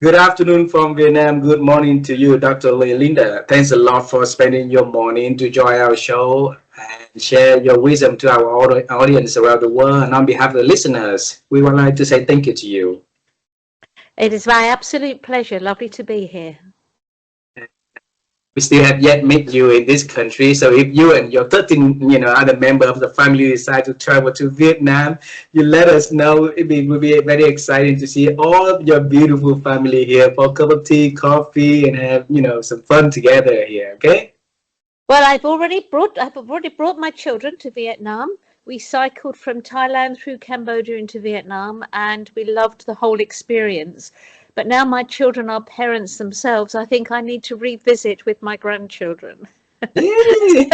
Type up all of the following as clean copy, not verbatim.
Good afternoon from Vietnam. Good morning to you, Dr. Lynda. Thanks a lot for spending your morning to join our show and share your wisdom to our audience around the world. And on behalf of the listeners, we would like to say thank you to you. It is my absolute pleasure. Lovely to be here. We still have yet met you in this country. So if you and your 13, other member of the family decide to travel to Vietnam, you let us know. Will be very exciting to see all of your beautiful family here for a cup of tea, coffee, and have, some fun together here. Okay. Well, I've already brought my children to Vietnam. We cycled from Thailand through Cambodia into Vietnam, and we loved the whole experience. But now my children are parents themselves. I think I need to revisit with my grandchildren. Yay!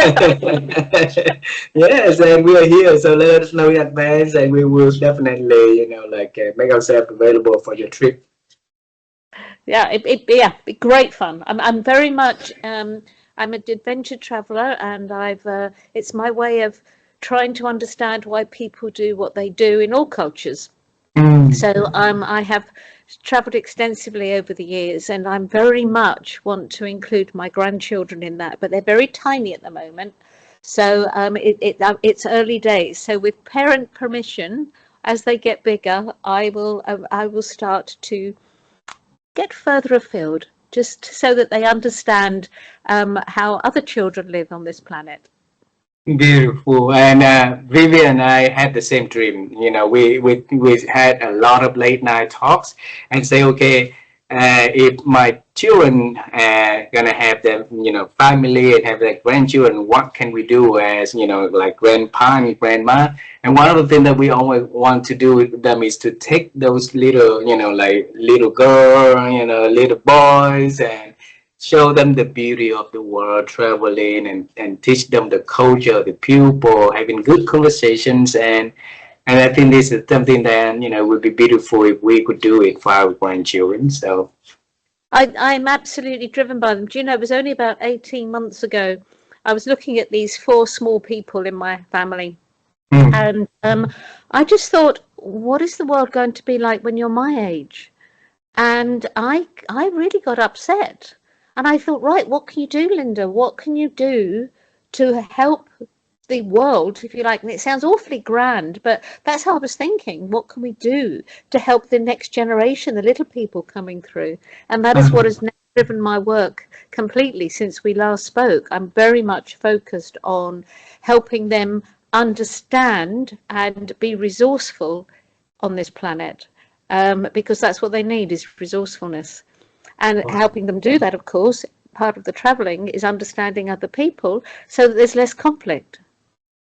Yes, and we are here, so let us know in advance, and we will definitely, make ourselves available for your trip. Yeah, be great fun. I'm very much I'm an adventure traveler, and it's my way of trying to understand why people do what they do in all cultures. Mm. So I have traveled extensively over the years, and I'm very much want to include my grandchildren in that, but they're very tiny at the moment. So it's early days. So with parent permission, as they get bigger, I will start to get further afield, just so that they understand how other children live on this planet. Beautiful. And Vivian and I had the same dream. We had a lot of late night talks and say, okay, if my children gonna have their, family and have their grandchildren, what can we do as, like grandpa and grandma? And one of the things that we always want to do with them is to take those little, like little girl, little boys and show them the beauty of the world, traveling and teach them the culture, the people, having good conversations. And I think this is something that, would be beautiful if we could do it for our grandchildren. So, I'm absolutely driven by them. Do you know, it was only about 18 months ago, I was looking at these four small people in my family. mm, And I just thought, what is the world going to be like when you're my age? And I really got upset. And I thought, right, what can you do, Lynda? What can you do to help the world, if you like? And it sounds awfully grand, but that's how I was thinking. What can we do to help the next generation, the little people coming through? And that is what uh, has now driven my work completely since we last spoke. I'm very much focused on helping them understand and be resourceful on this planet, because that's what they need is resourcefulness. And helping them do that, of course, part of the traveling is understanding other people so that there's less conflict.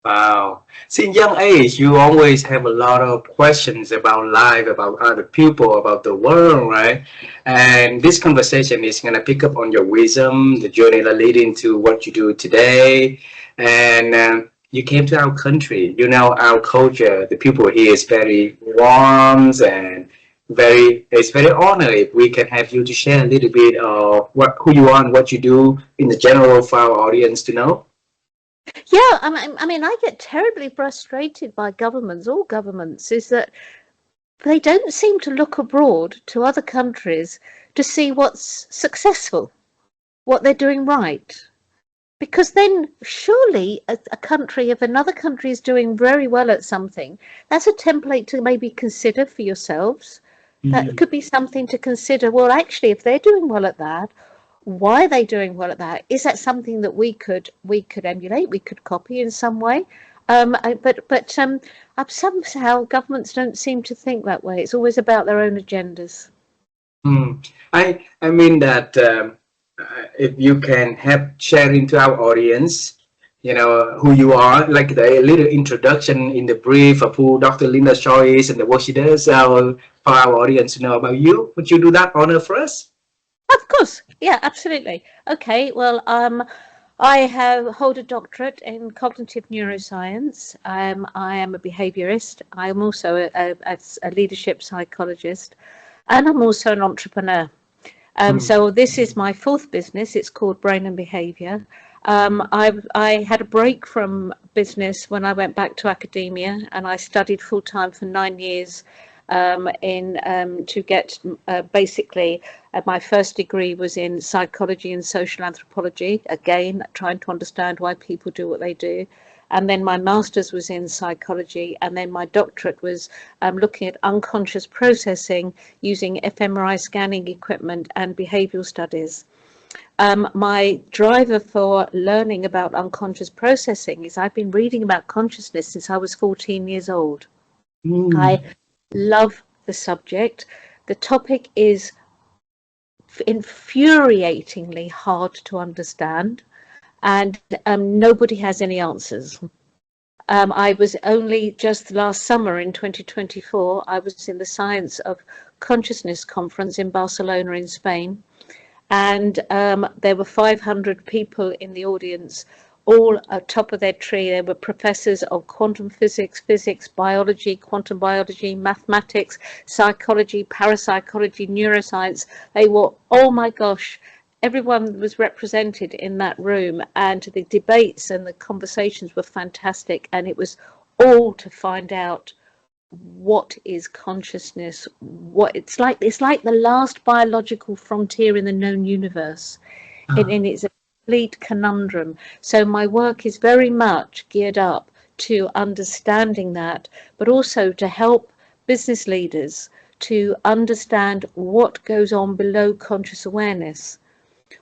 wow. Since young age, you always have a lot of questions about life, about other people, about the world, right? And this conversation is going to pick up on your wisdom, the journey that leading to what you do today. And you came to our country, our culture, the people here is very warm and it's very honored if we can have you to share a little bit of who you are and what you do in the general for our audience to know. Yeah, I mean, I get terribly frustrated by governments, all governments, is that they don't seem to look abroad to other countries to see what's successful, what they're doing right. Because then surely a country, if another country is doing very well at something, that's a template to maybe consider for yourselves. That could be something to consider. Well, actually, if they're doing well at that, why are they doing well at that? Is that something that we could emulate? We could copy in some way? But somehow governments don't seem to think that way. It's always about their own agendas. Mm. I mean that if you can have sharing to our audience, who you are, like the little introduction in the brief of who Dr. Lynda Shaw is and the work she does, for our audience to know about you. Would you do that honor for us? Of course, yeah, absolutely. Okay, well, I have hold a doctorate in cognitive neuroscience. I am a behaviorist. I am also a leadership psychologist, and I'm also an entrepreneur. Mm. So this is my fourth business. It's called Brain and Behavior. I had a break from business when I went back to academia, and I studied full time for 9 years to get basically my first degree was in psychology and social anthropology, again trying to understand why people do what they do. And then my master's was in psychology, and then my doctorate was looking at unconscious processing using fMRI scanning equipment and behavioural studies. My driver for learning about unconscious processing is I've been reading about consciousness since I was 14 years old. I love the subject. The topic is infuriatingly hard to understand, and nobody has any answers. I was only just last summer in 2024, I was in the Science of Consciousness conference in Barcelona in Spain, and there were 500 people in the audience, all at top of their tree. They were professors of quantum physics, biology, quantum biology, mathematics, psychology, parapsychology, neuroscience. They were, oh my gosh, everyone was represented in that room, and the debates and the conversations were fantastic, and it was all to find out what is consciousness, what it's like the last biological frontier in the known universe, and it's a complete conundrum. So my work is very much geared up to understanding that, but also to help business leaders to understand what goes on below conscious awareness,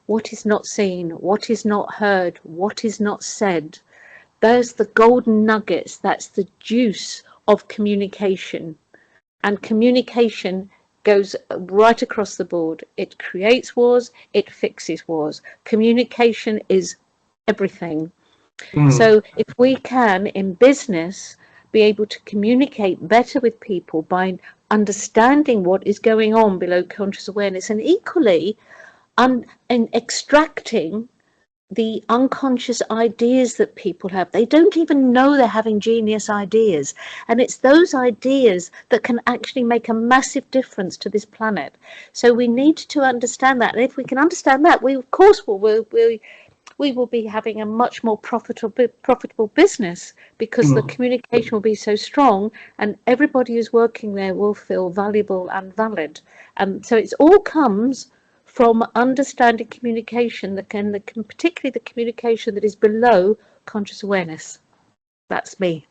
what is not seen, what is not heard, what is not said. Those the golden nuggets, that's the juice of communication. And communication goes right across the board. It creates wars, it fixes wars. Communication is everything. So if we can, in business, be able to communicate better with people by understanding what is going on below conscious awareness, and equally in extracting the unconscious ideas that people have. They don't even know they're having genius ideas, and it's those ideas that can actually make a massive difference to this planet. So we need to understand that, and if we can understand that, we of course will be having a much more profitable business, because the communication will be so strong, and everybody who's working there will feel valuable and valid. And so it all comes from understanding communication, particularly the communication that is below conscious awareness. That's me.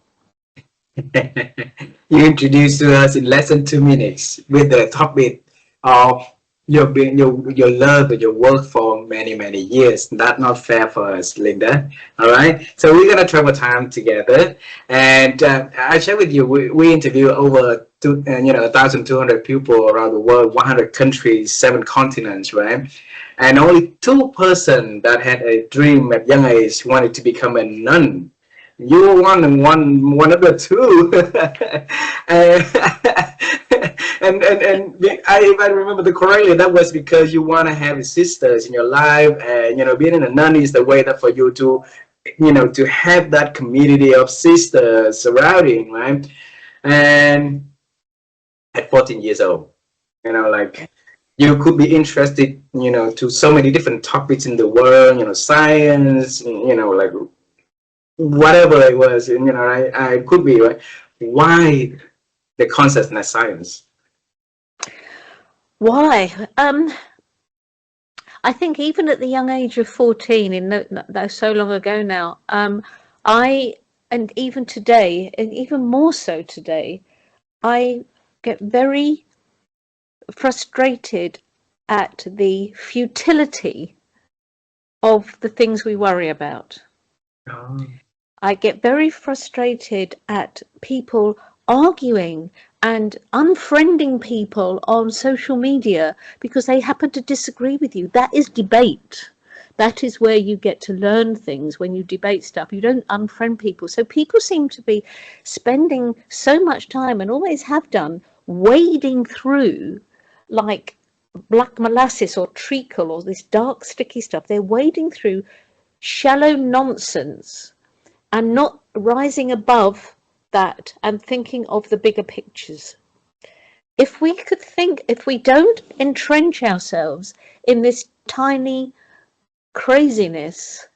You introduced to us in less than 2 minutes with the topic of your love and your work for many years. That's not fair for us, Lynda. All right, so we're gonna travel time together, and I share with you. We interview over 1,200 people around the world, 100 countries, 7 continents, right? And only 2 persons that had a dream at young age wanted to become a nun. You were one of the 2. and if I remember correctly, that was because you want to have sisters in your life, and being a nun is the way that for you to to have that community of sisters surrounding, right? And at 14 years old, like, you could be interested to so many different topics in the world, science, like whatever it was, and I could be, right? Why the consciousness science? Why? I think even at the young age of 14, that's so long ago now, and even today, and even more so today, I get very frustrated at the futility of the things we worry about. Oh. I get very frustrated at people arguing and unfriending people on social media because they happen to disagree with you. That is debate. That is where you get to learn things, when you debate stuff. You don't unfriend people. So people seem to be spending so much time, and always have done, wading through like black molasses or treacle or this dark sticky stuff. They're wading through shallow nonsense and not rising above that and thinking of the bigger pictures. If we don't entrench ourselves in this tiny craziness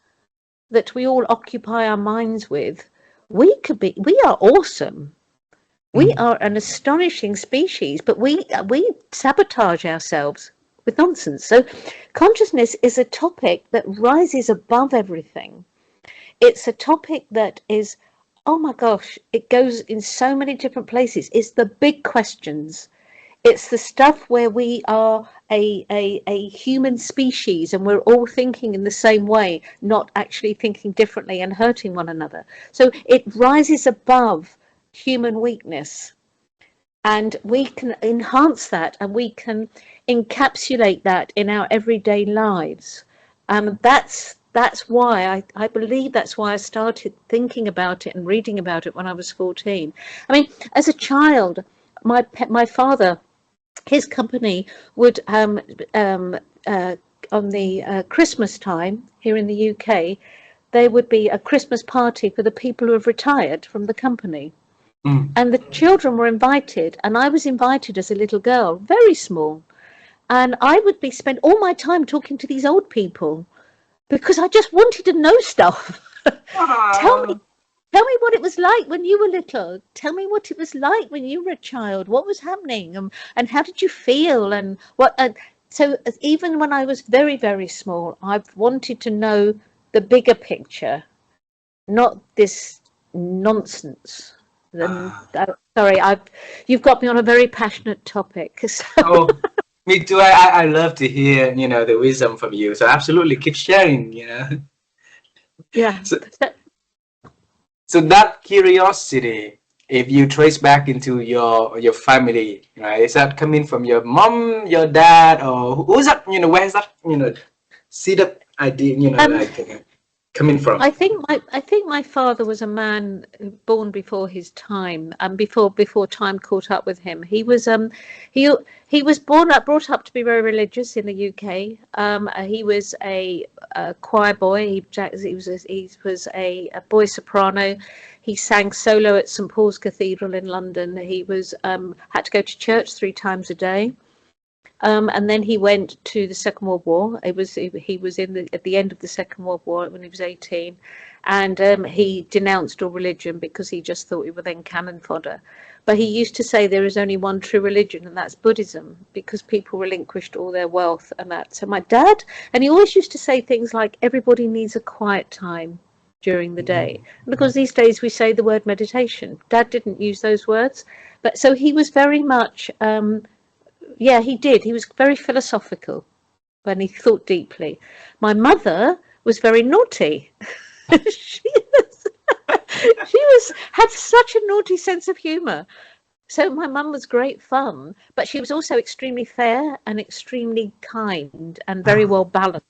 that we all occupy our minds with, we are awesome. We are an astonishing species, but we sabotage ourselves with nonsense. So consciousness is a topic that rises above everything. It's a topic that is, oh my gosh, it goes in so many different places. It's the big questions. It's the stuff where we are a human species and we're all thinking in the same way, not actually thinking differently and hurting one another. So it rises above human weakness, and we can enhance that and we can encapsulate that in our everyday lives. That's why I believe that's why I started thinking about it and reading about it when I was 14. I mean, as a child, my father, his company would on the Christmas time here in the UK, there would be a Christmas party for the people who have retired from the company. And the children were invited, and I was invited as a little girl, very small. And I would spend all my time talking to these old people because I just wanted to know stuff. Tell me what it was like when you were little. Tell me what it was like when you were a child. What was happening, and how did you feel, and what? So even when I was very, very small, I've wanted to know the bigger picture, not this nonsense. Sorry, you've got me on a very passionate topic. So. Oh, me too. I love to hear, the wisdom from you. So absolutely keep sharing. Yeah. So that curiosity, if you trace back into your family, right, is that coming from your mom, your dad, or who's that? Where is that? See the idea, coming from? I think my father was a man born before his time, and before time caught up with him. He was he was brought up to be very religious in the UK. He was a choir boy. He was a boy soprano. He sang solo at St Paul's Cathedral in London. He was had to go to church 3 times a day. And then he went to the Second World War. He was at the end of the Second World War when he was 18, and he denounced all religion because he just thought we were then cannon fodder. But he used to say there is only one true religion, and that's Buddhism, because people relinquished all their wealth and that. So my dad, and he always used to say things like, everybody needs a quiet time during the day, because these days we say the word meditation. Dad didn't use those words, but so he was very much. Yeah, he did. He was very philosophical when he thought deeply. My mother was very naughty. she had such a naughty sense of humour. So my mum was great fun, but she was also extremely fair and extremely kind and very well balanced.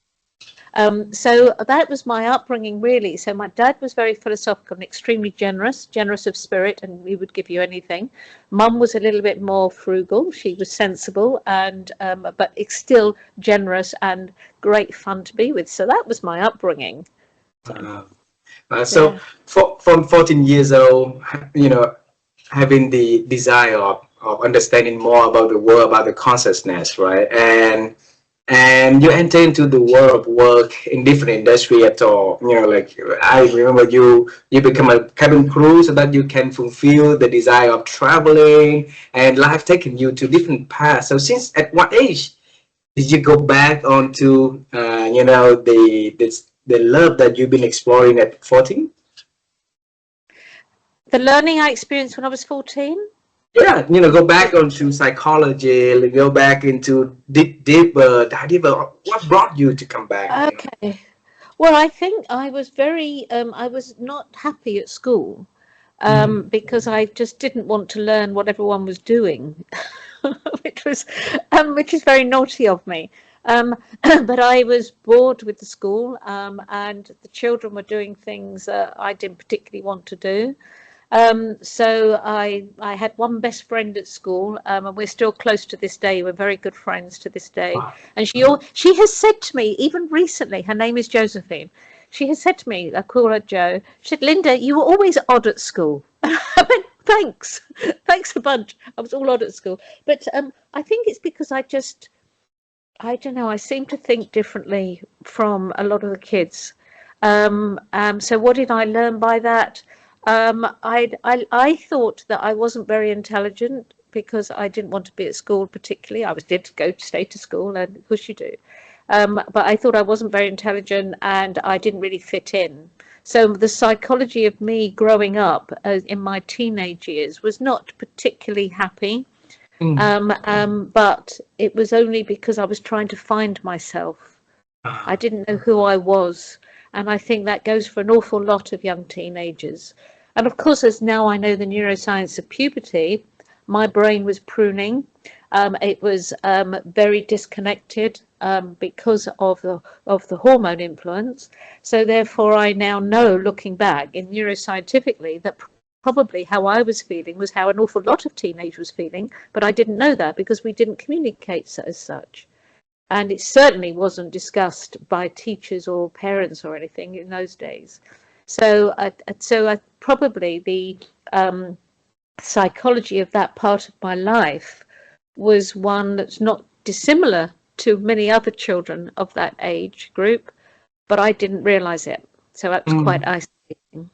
So that was my upbringing, really. So my dad was very philosophical and extremely generous of spirit, and he would give you anything. Mum was a little bit more frugal. She was sensible, and but it's still generous and great fun to be with. So that was my upbringing. So from 14 years old, having the desire of understanding more about the world, about the consciousness, right? And you enter into the world of work in different industry at all. Like I remember you become a cabin crew so that you can fulfill the desire of traveling, and life taking you to different paths. So since at what age did you go back onto the love that you've been exploring at 14? The learning I experienced when I was 14? Yeah, go back onto psychology, go back into deeper. What brought you to come back? Okay. Well, I think I was I was not happy at school because I just didn't want to learn what everyone was doing, which is very naughty of me. But I was bored with the school, and the children were doing things I didn't particularly want to do. So I had one best friend at school, and we're still close to this day. We're very good friends to this day. And she has said to me, even recently, her name is Josephine. She has said to me, I call her Jo. She said, "Lynda, you were always odd at school." I went, "Thanks, thanks a bunch." I was all odd at school, but I think it's because I don't know. I seem to think differently from a lot of the kids. So what did I learn by that? I thought that I wasn't very intelligent because I didn't want to be at school particularly. Did go to stay to school, and of course you do. But I thought I wasn't very intelligent and I didn't really fit in. So the psychology of me growing up in my teenage years was not particularly happy. Mm. But it was only because I was trying to find myself. I Ah. didn't know who I was. And I think that goes for an awful lot of young teenagers. And of course, as now I know the neuroscience of puberty, my brain was pruning. It was very disconnected because of the hormone influence. So therefore, I now know, looking back in neuroscientifically, that probably how I was feeling was how an awful lot of teenagers was feeling, but I didn't know that because we didn't communicate as such. And it certainly wasn't discussed by teachers or parents or anything in those days. So, probably the psychology of that part of my life was one that's not dissimilar to many other children of that age group, but I didn't realize it. So that was quite Mm. isolating.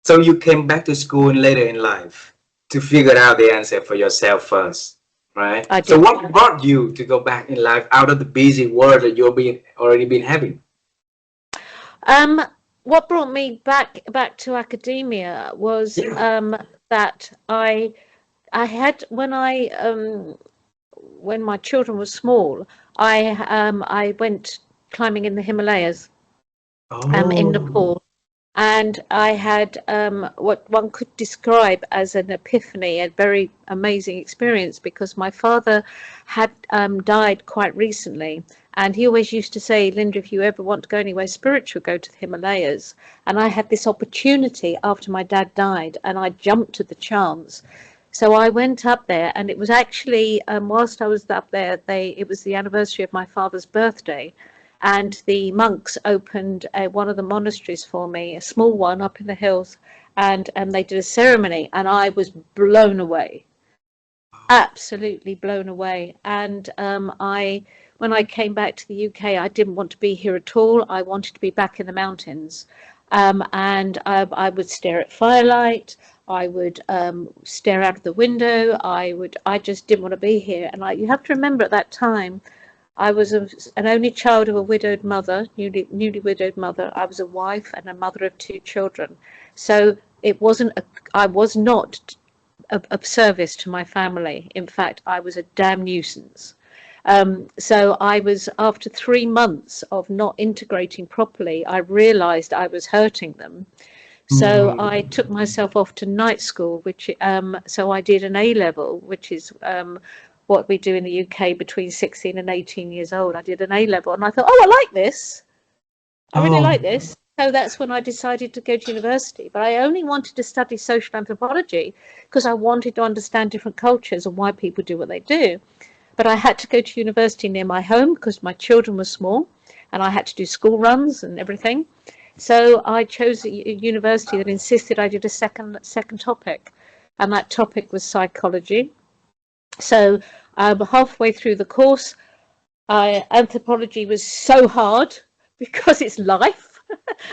So you came back to school later in life to figure out the answer for yourself first, right? I So did. what brought you to go back in life out of the busy world that you've been already been having? Um, what brought me back to academia was Yeah. that I had when my children were small, I went climbing in the Himalayas in Oh. Nepal, and I had what one could describe as an epiphany, a very amazing experience, because my father had died quite recently, and he always used to say, Linda, if you ever want to go anywhere spiritual, go to the Himalayas. And I had this opportunity after my dad died, and I jumped at the chance. So I went up there, and it was actually whilst I was up there, it was the anniversary of my father's birthday, and the monks opened one of the monasteries for me, a small one up in the hills, and they did a ceremony, and I was blown away, absolutely blown away. And when I came back to the UK, I didn't want to be here at all. I wanted to be back in the mountains, and I would stare at firelight. I would stare out of the window. I just didn't want to be here. And you have to remember at that time, I was an only child of a widowed mother, newly widowed mother. I was a wife and a mother of two children. So I was not of service to my family. In fact, I was a damn nuisance. So I was, after 3 months of not integrating properly, I realized I was hurting them. So Mm. I took myself off to night school, so I did an A level, which is what we do in the UK between 16 and 18 years old. I did an A level, and I thought, oh, I like this. I really Oh. like this. So that's when I decided to go to university. But I only wanted to study social anthropology because I wanted to understand different cultures and why people do what they do. But I had to go to university near my home because my children were small, and I had to do school runs and everything. So I chose a university that insisted I did a second topic, and that topic was psychology. So halfway through the course, anthropology was so hard because it's life,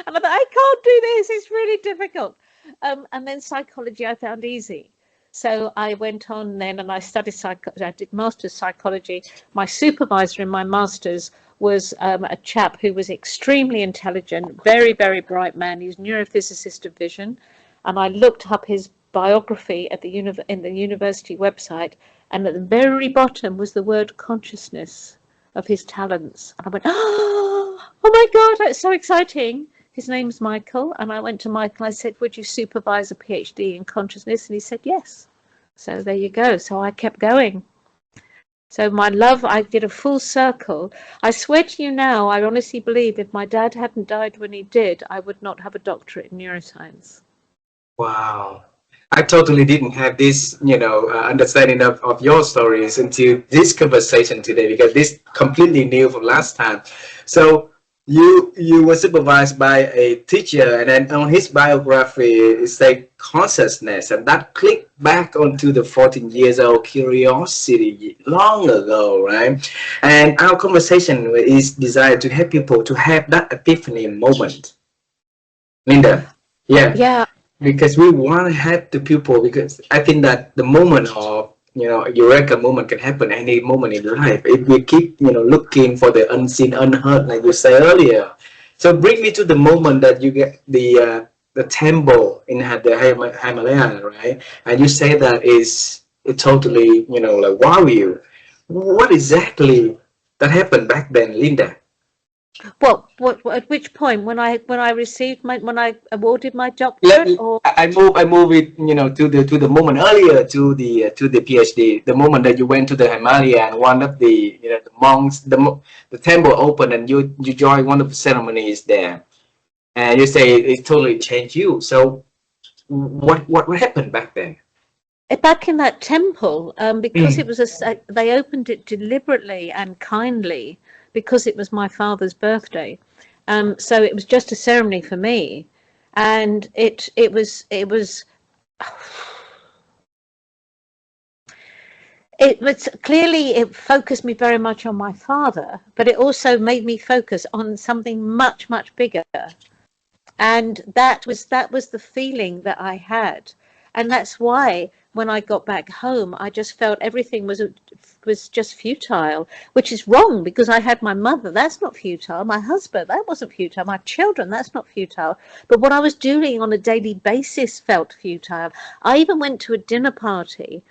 and I thought, I can't do this. It's really difficult. And then psychology I found easy. So I went on then and I studied psychology. I did master's psychology. My supervisor in my master's was a chap who was extremely intelligent, very, very bright man. He was a neurophysicist of vision. And I looked up his biography at in the university website, and at the very bottom was the word consciousness of his talents. And I went, oh my God, that's so exciting. His name's Michael. And I went to Michael, I said, would you supervise a PhD in consciousness? And he said, yes. So there you go. So I kept going. So my love, I did a full circle. I swear to you now, I honestly believe if my dad hadn't died when he did, I would not have a doctorate in neuroscience. Wow. I totally didn't have this, understanding of your stories until this conversation today, because this completely new from last time. So you were supervised by a teacher, and then on his biography it said consciousness, and that clicked back onto the 14 years old curiosity long ago, right? And our conversation is designed to help people to have that epiphany moment. Linda. Yeah, Yeah. because we want to help the people, because I think that the moment of, eureka moment can happen any moment in life if we keep, looking for the unseen, unheard, like you said earlier. So bring me to the moment that you get the temple in the Himalaya, right? And you say that is it totally, like wow you. What exactly that happened back then, Linda? What, at which point? When I received my, when I awarded my Let doctorate, or I move it, to the moment earlier, to the PhD, the moment that you went to the Himalaya and one of the, the monks, the temple opened and you joined one of the ceremonies there, and you say it totally changed you. So what happened back then? back in that temple, because it Mm. was they opened it deliberately and kindly because it was my father's birthday. So it was just a ceremony for me, and it was clearly, it focused me very much on my father, but it also made me focus on something much bigger. And that was the feeling that I had, and that's why when I got back home I just felt everything was just futile, which is wrong, because I had my mother. That's not futile. My husband, that wasn't futile. My children, that's not futile. But what I was doing on a daily basis felt futile. I even went to a dinner party,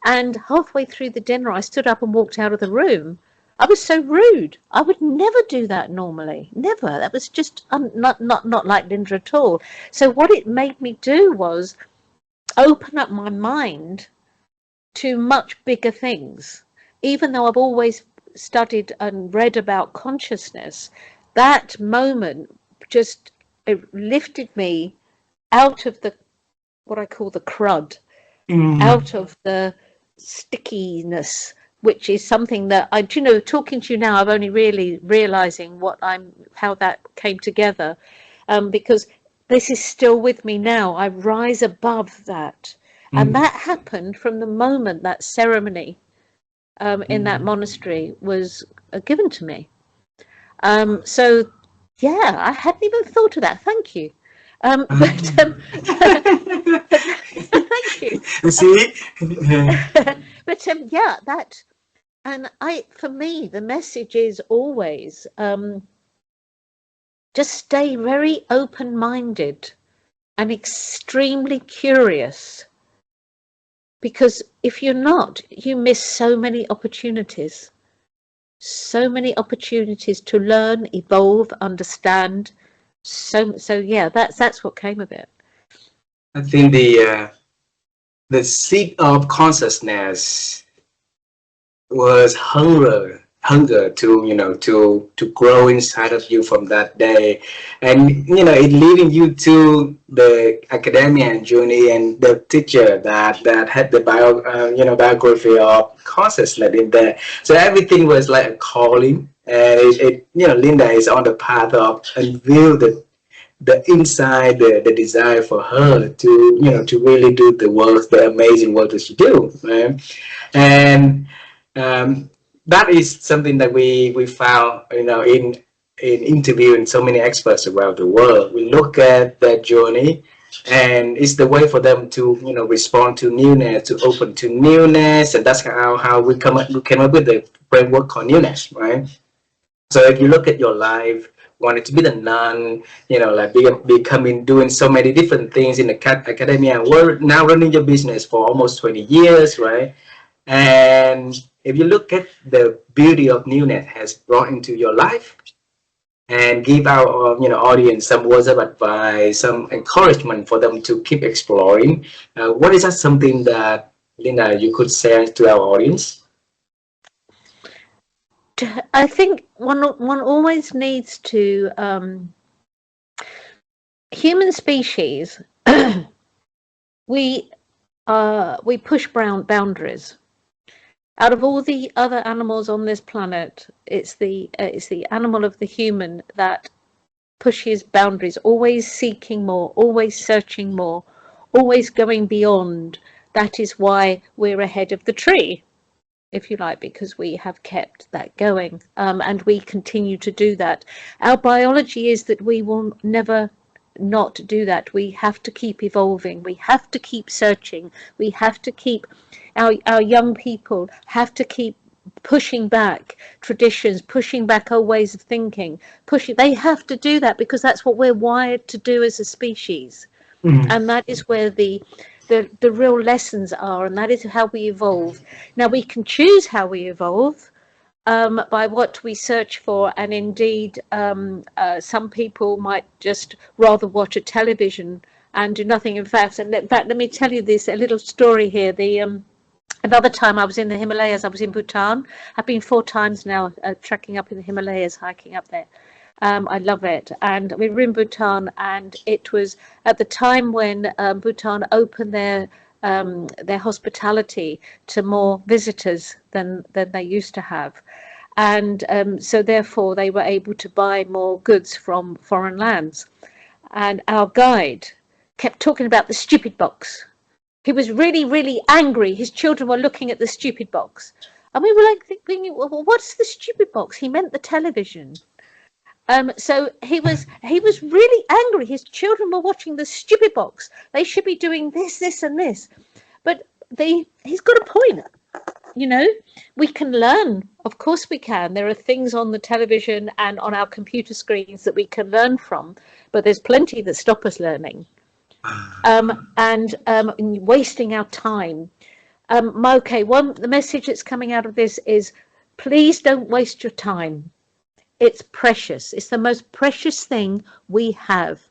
and halfway through the dinner I stood up and walked out of the room. I was so rude. I would never do that normally. Never. That was just not like Lynda at all. So what it made me do was open up my mind to much bigger things. Even though I've always studied and read about consciousness, that moment just, it lifted me out of the, what I call the crud, Mm. out of the stickiness, which is something that talking to you now, I'm only really realizing how that came together, because this is still with me now. I rise above that. And Mm. that happened from the moment that ceremony, in that monastery was given to me. So, yeah, I hadn't even thought of that. Thank you. But, thank you. You see? But yeah, that, and for me, the message is always, just stay very open-minded and extremely curious, because if you're not, you miss so many opportunities to learn, evolve, understand. So yeah, that's what came of it. I think the seek of consciousness was hunger to, to grow inside of you from that day, and it leading you to the academia journey and the teacher that had the biography of consciousness in there. So everything was like a calling, and Linda is on the path of unveil the inside, the desire for her to, to really do the amazing work that she do, right? And um, that is something that we found, in interviewing so many experts around the world. We look at their journey, and it's the way for them to, respond to newness, to open to newness, and that's how we came up with the framework called newness, right? So if you look at your life, wanted to be the nun, like becoming, doing so many different things in the academia, we're now running your business for almost 20 years, right? And if you look at the beauty of newness has brought into your life, and give our, audience some words of advice, some encouragement for them to keep exploring, what is that something that, Linda, you could say to our audience? I think one always needs to, human species, we we push boundaries. Out of all the other animals on this planet, it's the animal of the human that pushes boundaries, always seeking more, always searching more, always going beyond. That is why we're ahead of the tree, if you like, because we have kept that going, and we continue to do that. Our biology is that we will never not do that. We have to keep evolving. We have to keep searching. We have to keep, our young people have to keep pushing back traditions, pushing back old ways of thinking, pushing. They have to do that because that's what we're wired to do as a species. And that is where the real lessons are, and that is how we evolve. Now we can choose how we evolve by what we search for, and indeed some people might just rather watch a television and do nothing. In fact, let me tell you this, a little story here. Another time I was in the Himalayas, I was in Bhutan. I've been 4 times now trekking up in the Himalayas, hiking up there. I love it. And we were in Bhutan, and it was at the time when Bhutan opened their hospitality to more visitors than they used to have. And so therefore they were able to buy more goods from foreign lands. And our guide kept talking about the stupid box. He was really, really angry. His children were looking at the stupid box. And we were like thinking, well, what's the stupid box? He meant the television. So he was really angry. His children were watching the stupid box. They should be doing this, this, and this. But he's got a point. You know, we can learn. Of course we can. There are things on the television and on our computer screens that we can learn from. But there's plenty that stop us learning. And wasting our time. Okay, the message that's coming out of this is, please don't waste your time. It's precious. It's the most precious thing we have.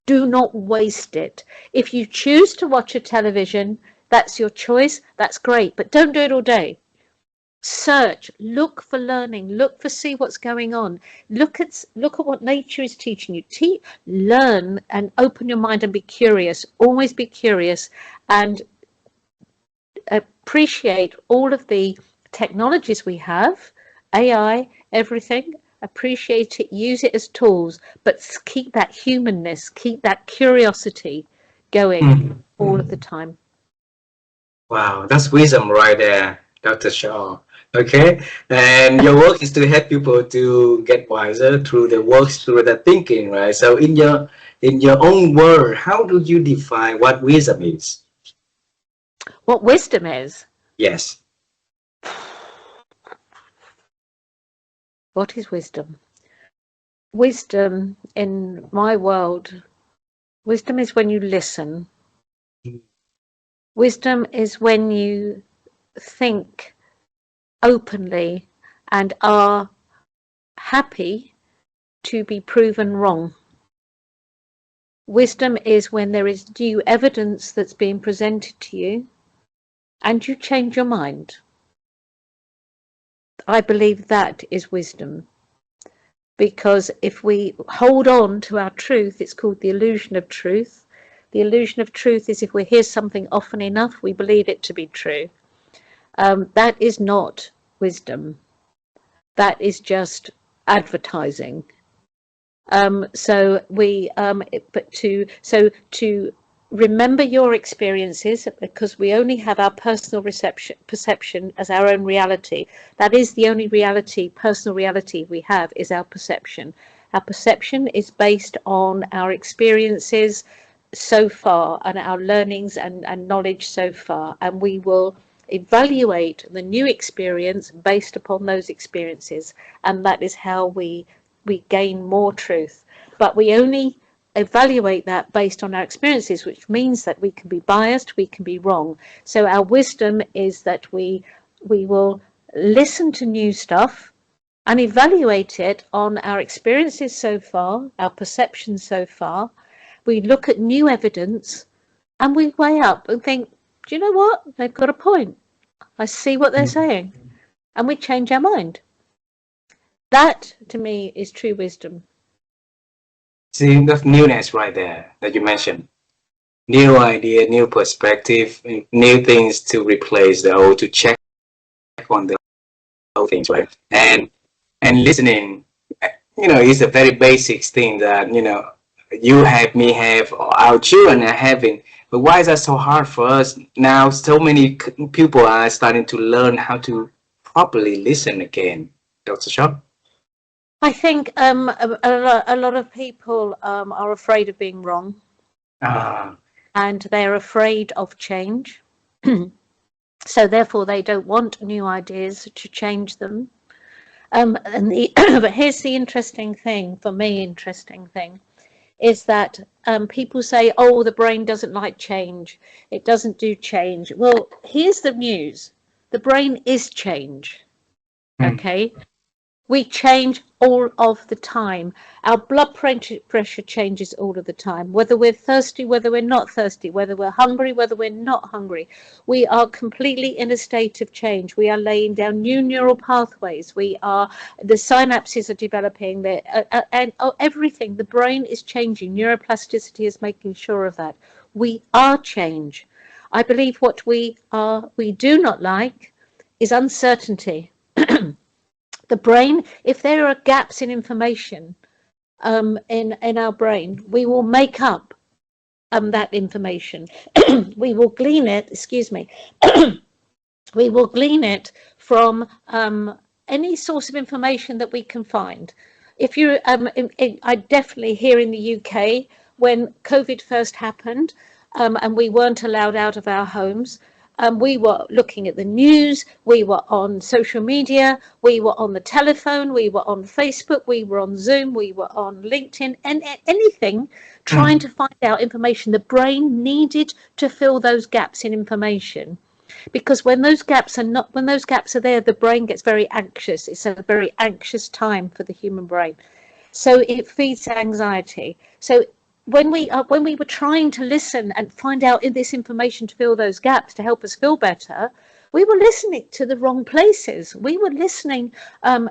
Do not waste it. If you choose to watch a television, that's your choice. That's great. But don't do it all day. Search, look for learning, look for see what's going on. Look at what nature is teaching you. Learn and open your mind and be curious. Always be curious and appreciate all of the technologies we have, AI, everything. Appreciate it, use it as tools, but keep that humanness, keep that curiosity going all of the time. Wow, that's wisdom right there, Dr. Shaw. Okay, and your work is to help people to get wiser through the works, through the thinking, right? So in your own word, how do you define what wisdom is? What wisdom is? Yes. What is wisdom? Wisdom in my world, wisdom is when you listen. Wisdom is when you think openly and are happy to be proven wrong. Wisdom is when there is new evidence that's being presented to you and you change your mind. I believe that is wisdom, because if we hold on to our truth, it's called the illusion of truth. The illusion of truth is if we hear something often enough, we believe it to be true. That is not wisdom. That is just advertising. To remember your experiences, because we only have our personal perception as our own reality. That is the only reality, personal reality we have, is our perception. Our perception is based on our experiences so far and our learnings and knowledge so far, and we will evaluate the new experience based upon those experiences, and that is how we gain more truth. But we only evaluate that based on our experiences, which means that we can be biased, we can be wrong. So our wisdom is that we will listen to new stuff and evaluate it on our experiences so far, our perceptions so far. We look at new evidence and we weigh up and think, do you know what? They've got a point. I see what they're saying. And we change our mind. That, to me, is true wisdom. See, that's newness right there that you mentioned. New idea, new perspective, new things to replace the old, to check on the old things, right? And listening, is a very basic thing that, you have, me have, or our children are having. But why is that so hard for us now? So many people are starting to learn how to properly listen again, Dr. Shaw. I think a lot of people are afraid of being wrong, Ah, and they're afraid of change. So therefore, they don't want new ideas to change them. But here's the interesting thing for me. Interesting thing is that people say, "Oh, the brain doesn't like change. It doesn't do change." Well, here's the news: the brain is change. mm, Okay, we change all of the time. Our blood pressure changes all of the time. Whether we're thirsty, whether we're not thirsty, whether we're hungry, whether we're not hungry. We are completely in a state of change. We are laying down new neural pathways. The synapses are developing, and everything. The brain is changing. Neuroplasticity is making sure of that. We are change. I believe what we do not like is uncertainty. The brain, if there are gaps in information in our brain, we will make up that information. We will glean it, excuse me, we will glean it from any source of information that we can find. If you, I definitely here in the UK, when COVID first happened, and we weren't allowed out of our homes, we were looking at the news, we were on social media, we were on the telephone, we were on Facebook, we were on Zoom, we were on LinkedIn, and anything trying mm, to find out information. The brain needed to fill those gaps in information, because when those gaps are there, the brain gets very anxious. It's a very anxious time for the human brain, so it feeds anxiety. So when we were trying to listen and find out in this information to fill those gaps to help us feel better, we were listening to the wrong places. We were listening,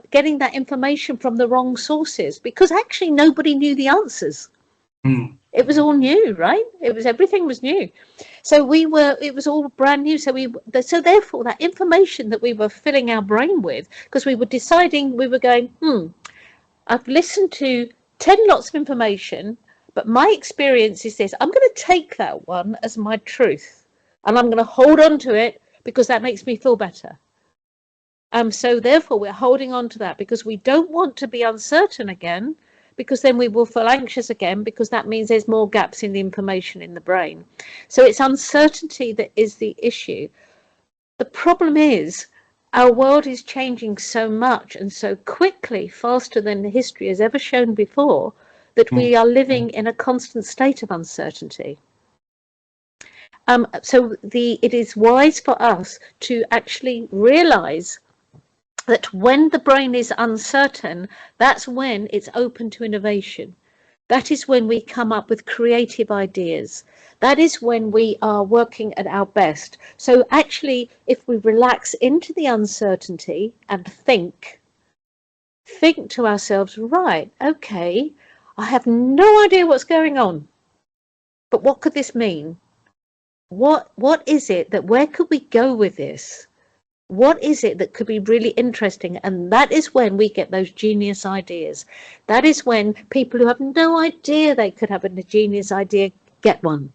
getting that information from the wrong sources, because actually nobody knew the answers. mm, It was all new, right? Everything was new. So it was all brand new. So therefore that information that we were filling our brain with, because we were deciding, we were going, I've listened to 10 lots of information, but my experience is this. I'm going to take that one as my truth, and I'm going to hold on to it because that makes me feel better. So therefore we're holding on to that because we don't want to be uncertain again, because then we will feel anxious again, because that means there's more gaps in the information in the brain. So it's uncertainty that is the issue. The problem is our world is changing so much and so quickly, faster than history has ever shown before, that mm. we are living in a constant state of uncertainty. So it is wise for us to actually realize that when the brain is uncertain, that's when it's open to innovation. That is when we come up with creative ideas. That is when we are working at our best. So actually, if we relax into the uncertainty and think to ourselves, right, okay, I have no idea what's going on, but what could this mean? What is it that, where could we go with this? What is it that could be really interesting? And that is when we get those genius ideas. That is when people who have no idea they could have a genius idea get one,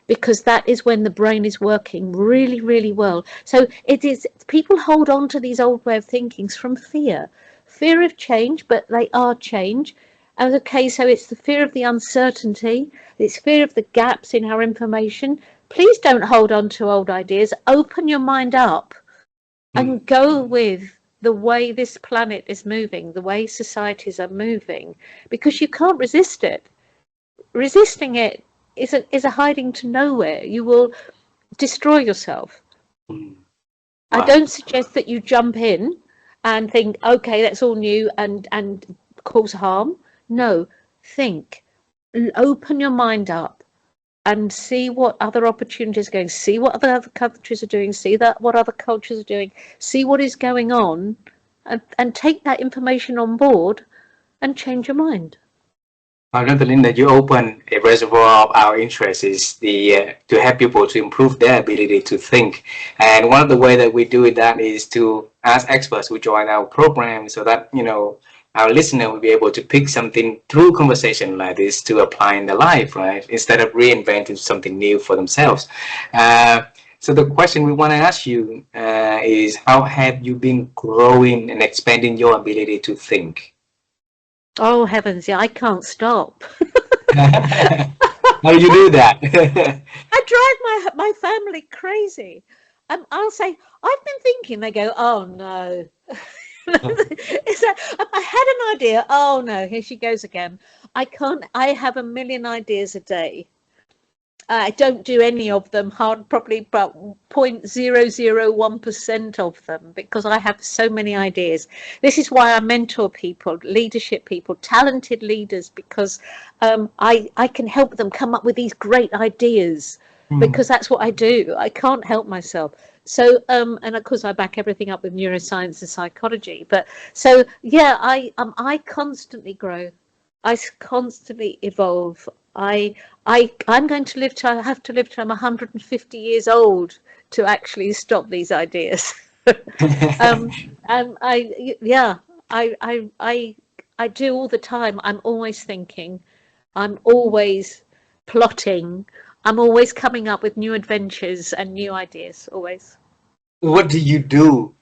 because that is when the brain is working really, really well. So it is, people hold on to these old way of thinkings from fear of change, but they are change. And okay, so it's the fear of the uncertainty, it's fear of the gaps in our information. Please don't hold on to old ideas. Open your mind up Mm. and go with the way this planet is moving, the way societies are moving, because you can't resist it. Resisting it is a hiding to nowhere. You will destroy yourself. Mm. I Wow. don't suggest that you jump in and think, okay, that's all new and cause harm. No, think, open your mind up and see what other opportunities are going, see what other countries are doing, see that what other cultures are doing, see what is going on, and take that information on board and change your mind. I know, Lynda, you open a reservoir of our interest is the to help people to improve their ability to think. And one of the way that we do that is to ask experts who join our program so that, our listener will be able to pick something through conversation like this to apply in their life, right? Instead of reinventing something new for themselves. So the question we want to ask you is, how have you been growing and expanding your ability to think? Oh heavens, yeah, I can't stop. How do you do that? I drive my family crazy. I'll say, I've been thinking. They go, oh no. It's like, I had an idea. Oh no, here she goes again. I can't. I have a million ideas a day. I don't do any of them hard, probably about 0.001% of them, because I have so many ideas. This is why I mentor people, leadership people, talented leaders, because I can help them come up with these great ideas, Hmm. because that's what I do. I can't help myself. So, and of course, I back everything up with neuroscience and psychology. But so, yeah, I constantly grow. I constantly evolve. I'm going to live till I have to live till I'm 150 years old to actually stop these ideas. And yeah, I do all the time. I'm always thinking. I'm always plotting. I'm always coming up with new adventures and new ideas. Always. What do you do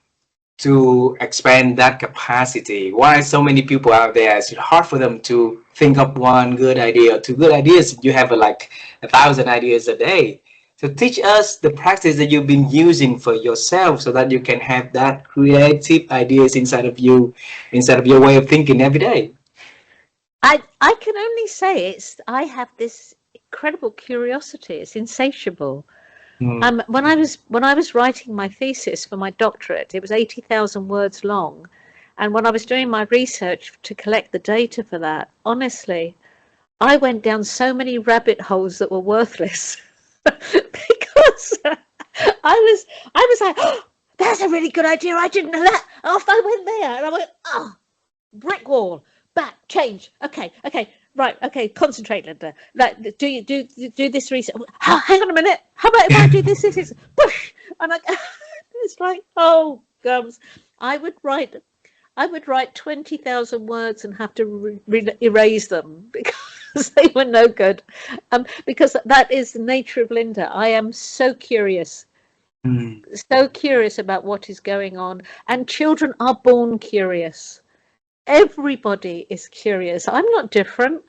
to expand that capacity? Why so many people out there? It's hard for them to think up one good idea or two good ideas. You have like 1,000 ideas a day. So teach us the practice that you've been using for yourself so that you can have that creative ideas inside of you, inside of your way of thinking every day. I can only say I have this incredible curiosity. It's insatiable. Mm. When I was writing my thesis for my doctorate, it was 80,000 words long, and when I was doing my research to collect the data for that, honestly, I went down so many rabbit holes that were worthless because I was like, oh, that's a really good idea. I didn't know that. Off I went there, and I went, oh, brick wall, back, change. Okay, right, okay, concentrate, Linda. Like, do this research. Hang on a minute. How about if I do this? This is push, and I, it's like, oh gums. I would write. I would write 20,000 words and have to erase them because they were no good. Because that is the nature of Linda. I am Mm. so curious about what is going on, and children are born curious. Everybody is curious. I'm not different.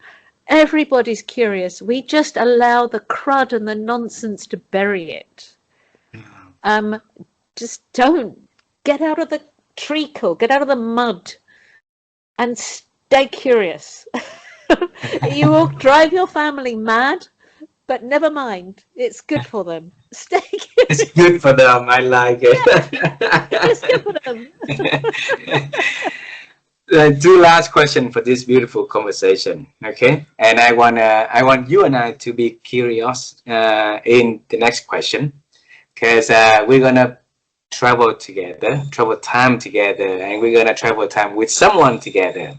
Everybody's curious. We just allow the crud and the nonsense to bury it. Um, just don't get out of the treacle, get out of the mud, and stay curious. You will drive your family mad, but never mind. It's good for them. Stay It's curious. good for them. I like Yeah, it's good it. for them. Two last questions for this beautiful conversation. Okay, and I want you and I to be curious in the next question because we're gonna travel together, travel time together, and we're gonna travel time with someone together.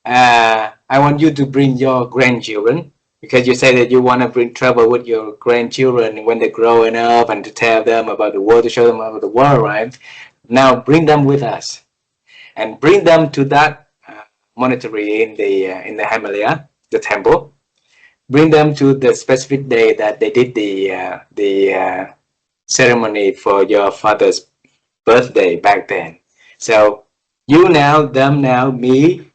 I want you to bring your grandchildren because you say that you want to bring travel with your grandchildren when they're growing up and to tell them about the world, to show them about the world, right? Now bring them with us and bring them to that monastery in the Himalaya, the temple. Bring them to the specific day that they did the ceremony for your father's birthday back then. So you now, them now, me,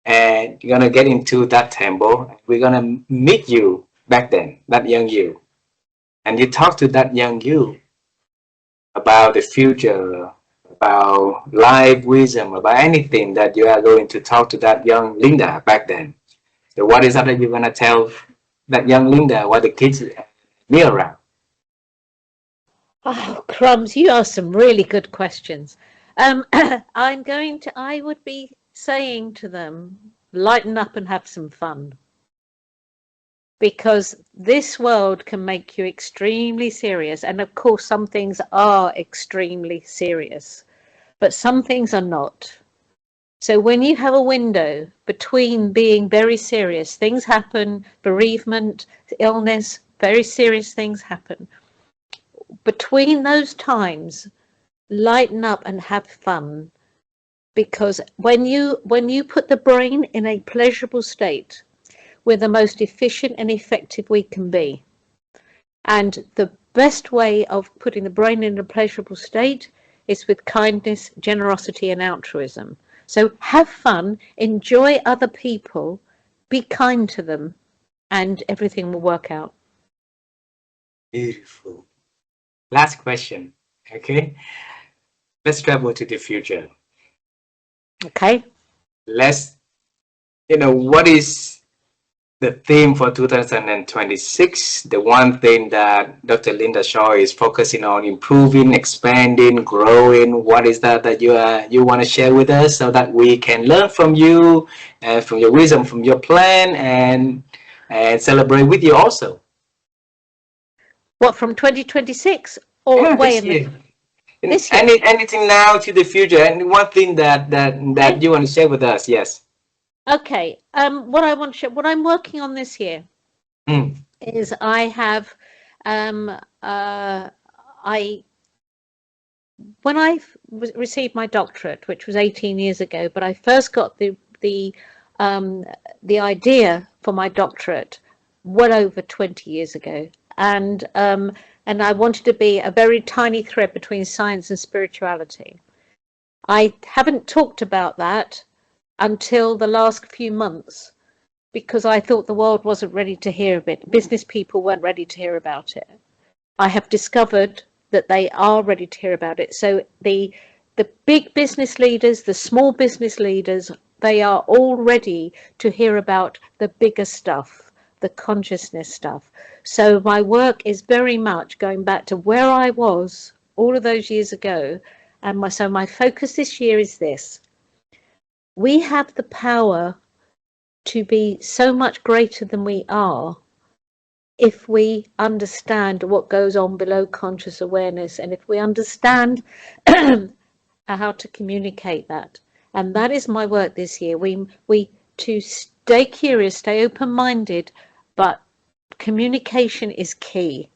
and you're gonna get into that temple. We're gonna meet you back then, that young you, and you talk to that young you about the future, about life wisdom, about anything that you are going to talk to that young Linda back then. So what is that that you're gonna tell that young Linda what the kids me around? Oh, crumbs, you asked some really good questions. I would be saying to them, lighten up and have some fun. Because this world can make you extremely serious. And of course, some things are extremely serious, but some things are not. So when you have a window between being very serious, things happen, bereavement, illness, very serious things happen. Between those times, lighten up and have fun, because when you put the brain in a pleasurable state, we're the most efficient and effective we can be. And the best way of putting the brain in a pleasurable state is with kindness, generosity, and altruism. So have fun, enjoy other people, be kind to them, and everything will work out. Beautiful. Last question. Okay. Let's travel to the future. Okay. Let's, what is the theme for 2026, the one thing that Dr. Lynda Shaw is focusing on improving, expanding, growing. What is that you want to share with us so that we can learn from you and from your wisdom, from your plan, and celebrate with you also? What, from 2026 or Yeah, way this in the year. this year? Anything now to the future, and one thing that you want to share with us? Yes. Okay. What I want to share, what I'm working on this year Mm. is I have I when I received my doctorate, which was 18 years ago, but I first got um, the idea for my doctorate well over 20 years ago, and I wanted to be a very tiny thread between science and spirituality. I haven't talked about that until the last few months because I thought the world wasn't ready to hear of it. Business people weren't ready to hear about it. I have discovered that they are ready to hear about it. So the big business leaders, the small business leaders, they are all ready to hear about the bigger stuff, the consciousness stuff. So my work is very much going back to where I was all of those years ago. And my focus this year is this. We have the power to be so much greater than we are if we understand what goes on below conscious awareness, and if we understand how to communicate that. And that is my work this year. We to stay curious, stay open-minded, but communication is key.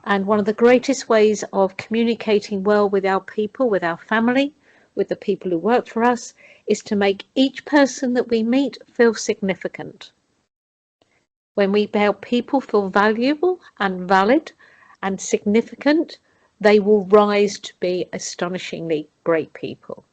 And one of the greatest ways of communicating well with our people, with our family, with the people who work for us, is to make each person that we meet feel significant. When we help people feel valuable and valid and significant, they will rise to be astonishingly great people.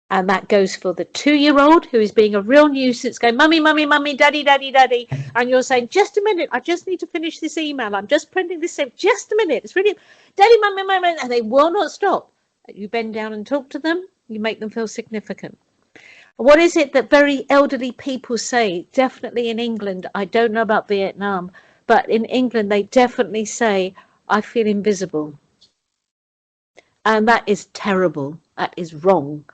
And that goes for the 2-year-old who is being a real nuisance, going, mummy, mummy, mummy, daddy, daddy, daddy. And you're saying, just a minute, I just need to finish this email. I'm just printing this out. Just a minute. It's really, daddy, mummy, mummy. And they will not stop. You bend down and talk to them. You make them feel significant. What is it that very elderly people say? Definitely in England, I don't know about Vietnam, but in England, they definitely say, I feel invisible. And that is terrible. That is wrong.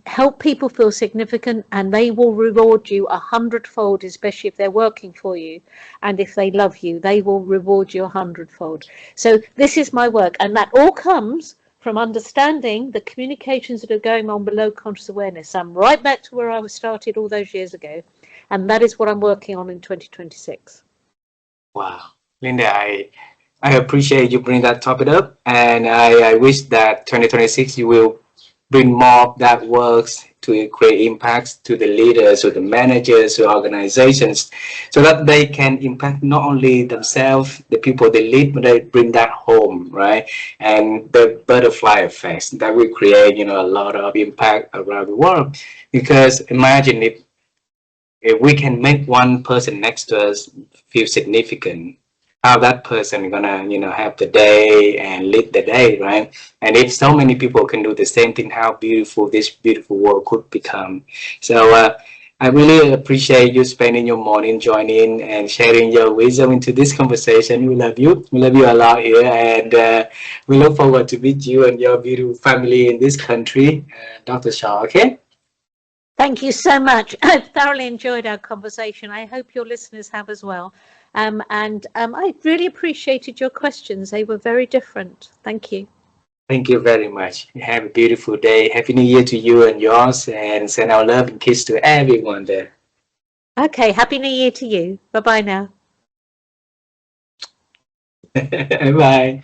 Help people feel significant and they will reward you 100-fold, especially if they're working for you. And if they love you, they will reward you 100-fold. So this is my work. And that all comes from understanding the communications that are going on below conscious awareness. I'm right back to where I was started all those years ago. And that is what I'm working on in 2026. Wow. Lynda, I appreciate you bring that topic up, and I wish that 2026 you will bring more of that works to create impacts to the leaders or the managers or organizations so that they can impact not only themselves, the people they lead, but they bring that home, right? And the butterfly effects that will create, a lot of impact around the world. Because imagine if we can make one person next to us feel significant, how that person gonna have the day and lead the day, right? And if so many people can do the same thing, how beautiful this beautiful world could become. So I really appreciate you spending your morning joining and sharing your wisdom into this conversation. We love you a lot here, and we look forward to meet you and your beautiful family in this country, Dr. Shaw. Okay. Thank you so much. I've thoroughly enjoyed our conversation. I hope your listeners have as well. I really appreciated your questions. They were very different. Thank you. Thank you very much. Have a beautiful day. Happy New Year to you and yours, and send our love and kiss to everyone there. Okay, Happy New Year to you. Bye-bye now. Bye.